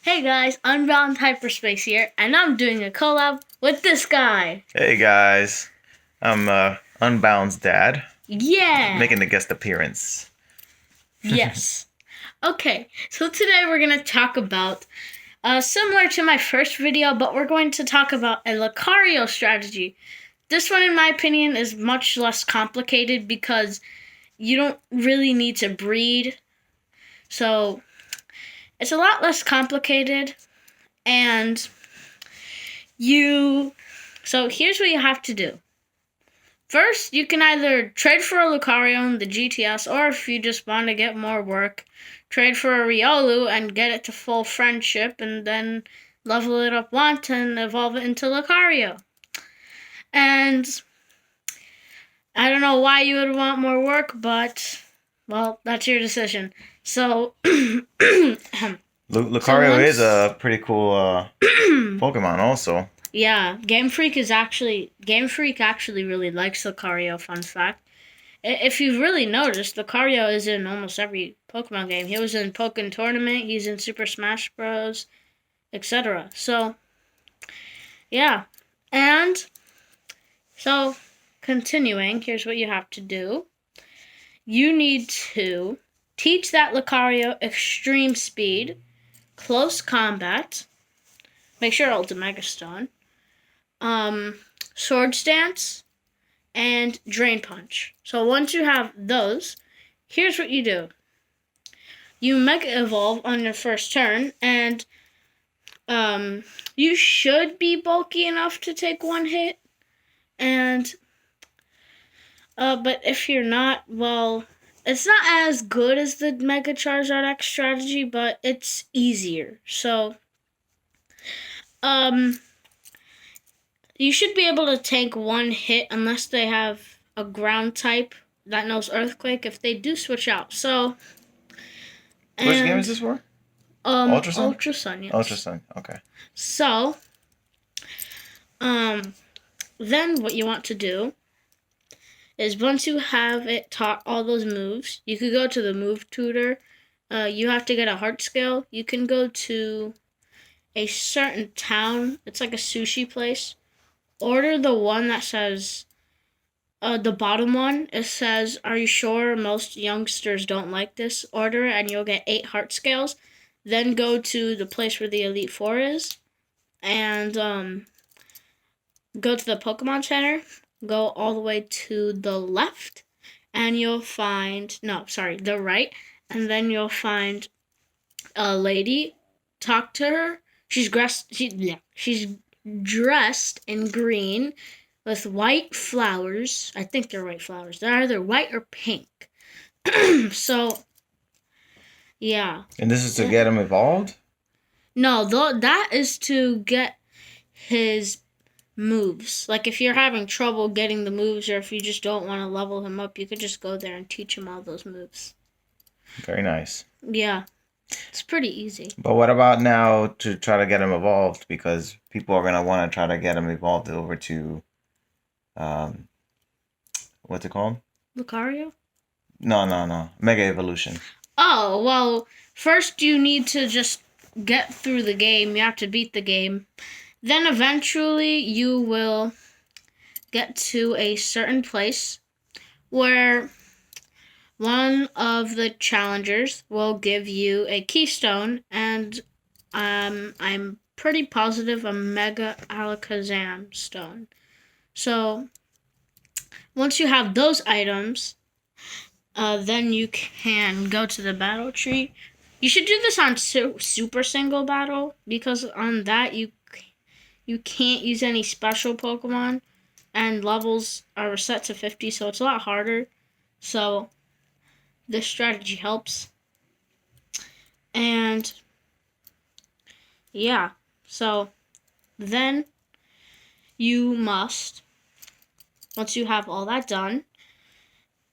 Hey guys, Unbound Hyperspace here, and I'm doing a collab with this guy. Hey guys, I'm Unbound's dad, Yeah! making a guest appearance. Yes. Okay, so today we're going to talk about, similar to my first video, but we're going to talk about a Lucario strategy. This one, in my opinion, is much less complicated because you don't really need to breed. So, it's a lot less complicated, and so here's what you have to do. First, you can either trade for a Lucario in the GTS, or if you just want to get more work, trade for a Riolu and get it to full friendship, and then level it up once and evolve it into Lucario. And I don't know why you would want more work, but, well, that's your decision. So, Lucario is a pretty cool Pokemon also. Yeah, Game Freak actually really likes Lucario, fun fact. If you've really noticed, Lucario is in almost every Pokemon game. He was in Pokken Tournament, he's in Super Smash Bros., etc. So, yeah. And, so, continuing, here's what you have to do. You need to teach that Lucario Extreme Speed, Close Combat, make sure it's a Mega Stone, Swords Dance, and Drain Punch. So once you have those, here's what you do. You Mega Evolve on your first turn, and you should be bulky enough to take one hit. And but if you're not, well, it's not as good as the Mega Charizard X strategy, but it's easier. So you should be able to tank one hit unless they have a ground type that knows Earthquake if they do switch out. So, Which game is this for? Ultrasun? Ultrasun, yes. Ultrasun, okay. So, then what you want to do is once you have it taught all those moves, you could go to the move tutor. You have to get a heart scale. You can go to a certain town. It's like a sushi place. Order the one that says, the bottom one, it says, "Are you sure most youngsters don't like this?" Order it and you'll get 8 heart scales. Then go to the place where the Elite Four is and go to the Pokemon Center. Go all the way to the left and you'll find, the right. And then you'll find a lady. Talk to her. She's dressed in green with white flowers. I think they're white flowers. They're either white or pink. So, yeah. And this is to get him evolved? No, that is to get his moves. Like, if you're having trouble getting the moves, or if you just don't want to level him up, you could just go there and teach him all those moves. Very nice. Yeah. It's pretty easy. But what about now to try to get him evolved? Because people are going to want to try to get him evolved over to, what's it called? Lucario? No. Megaevolution. Oh, well, first you need to just get through the game. You have to beat the game. Then eventually you will get to a certain place where one of the challengers will give you a keystone, and I'm pretty positive a Mega Alakazam stone. So once you have those items, then you can go to the battle tree. You should do this on super single battle, because on that you can't use any special Pokemon, and levels are set to 50, so it's a lot harder. So this strategy helps. And yeah, so then you must, once you have all that done,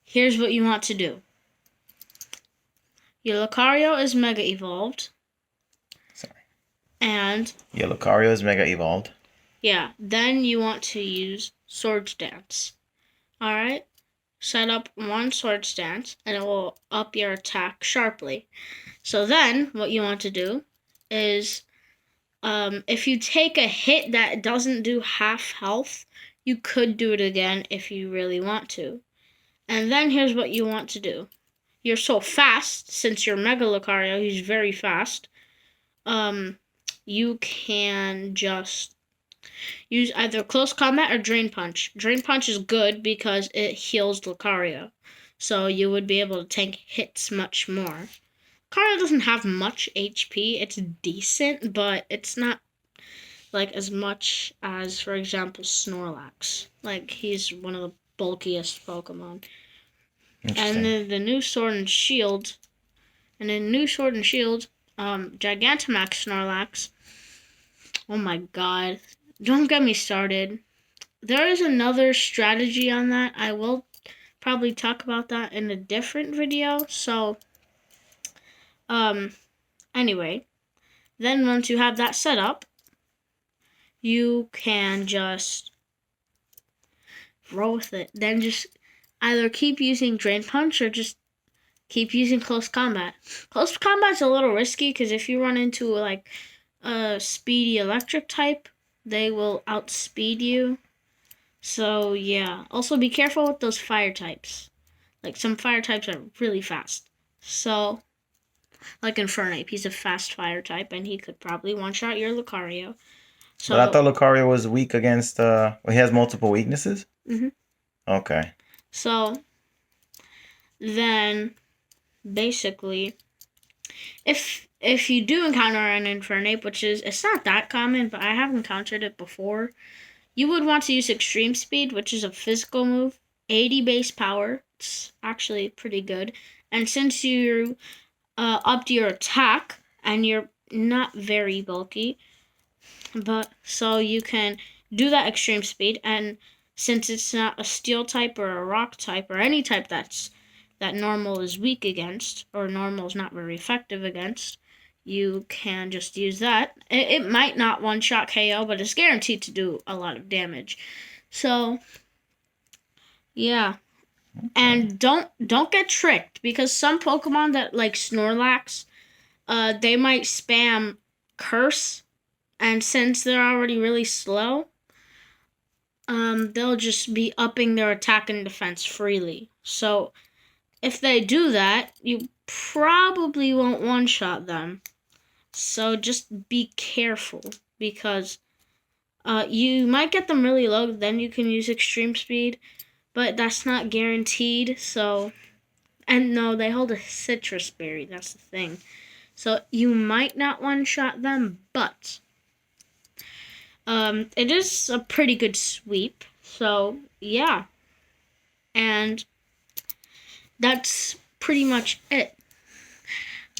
here's what you want to do. Your Lucario is Mega Evolved. Sorry. And your Lucario is Mega Evolved. Yeah, then you want to use Swords Dance. Alright? Set up one Swords Dance, and it will up your attack sharply. So then, what you want to do is if you take a hit that doesn't do half health, you could do it again if you really want to. And then here's what you want to do. You're so fast, since you're Mega Lucario, he's very fast. You can just use either Close Combat or Drain Punch. Drain Punch is good because it heals Lucario. So you would be able to tank hits much more. Lucario doesn't have much HP. It's decent, but it's not like as much as, for example, Snorlax. Like, he's one of the bulkiest Pokemon. And then the new Sword and Shield. Gigantamax Snorlax. Oh my god. Don't get me started. There is another strategy on that. I will probably talk about that in a different video. So, anyway. Then once you have that set up, you can just roll with it. Then just either keep using Drain Punch or just keep using Close Combat. Close Combat's a little risky because if you run into like a speedy electric type, they will outspeed you. So yeah. Also be careful with those fire types. Like some fire types are really fast. So like Infernape, he's a fast fire type and he could probably one-shot your Lucario. So, but I thought Lucario was weak against well, he has multiple weaknesses? Mhm. Okay. So then basically if you do encounter an Infernape, which is it's not that common, but I have encountered it before, you would want to use Extreme Speed, which is a physical move, 80 base power. It's actually pretty good. And since you upped your attack and you're not very bulky, but so you can do that Extreme Speed, and since it's not a steel type or a rock type or any type that normal is weak against or normal is not very effective against, you can just use that. It might not one-shot KO, but it's guaranteed to do a lot of damage. So yeah. Okay. And don't get tricked, because some Pokemon that like Snorlax, they might spam Curse, and since they're already really slow, they'll just be upping their attack and defense freely. So if they do that, you probably won't one-shot them. So just be careful, because you might get them really low, then you can use Extreme Speed, but that's not guaranteed. So, and no, they hold a citrus berry, that's the thing. So you might not one-shot them, but it is a pretty good sweep. So yeah, and that's pretty much it.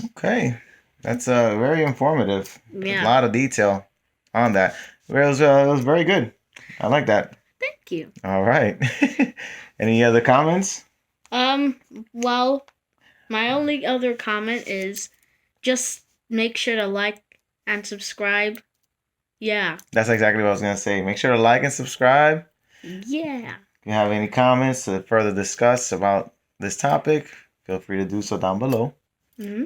Okay, that's very informative. Yeah. A lot of detail on that. It was very good. I like that. Thank you. All right. Any other comments? Well, my only other comment is just make sure to like and subscribe. Yeah. That's exactly what I was going to say. Make sure to like and subscribe. Yeah. If you have any comments to further discuss about this topic, feel free to do so down below. Mm-hmm.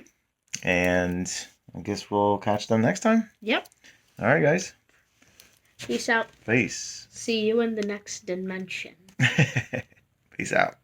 And I guess we'll catch them next time. Yep. All right, guys. Peace out. Peace. See you in the next dimension. Peace out.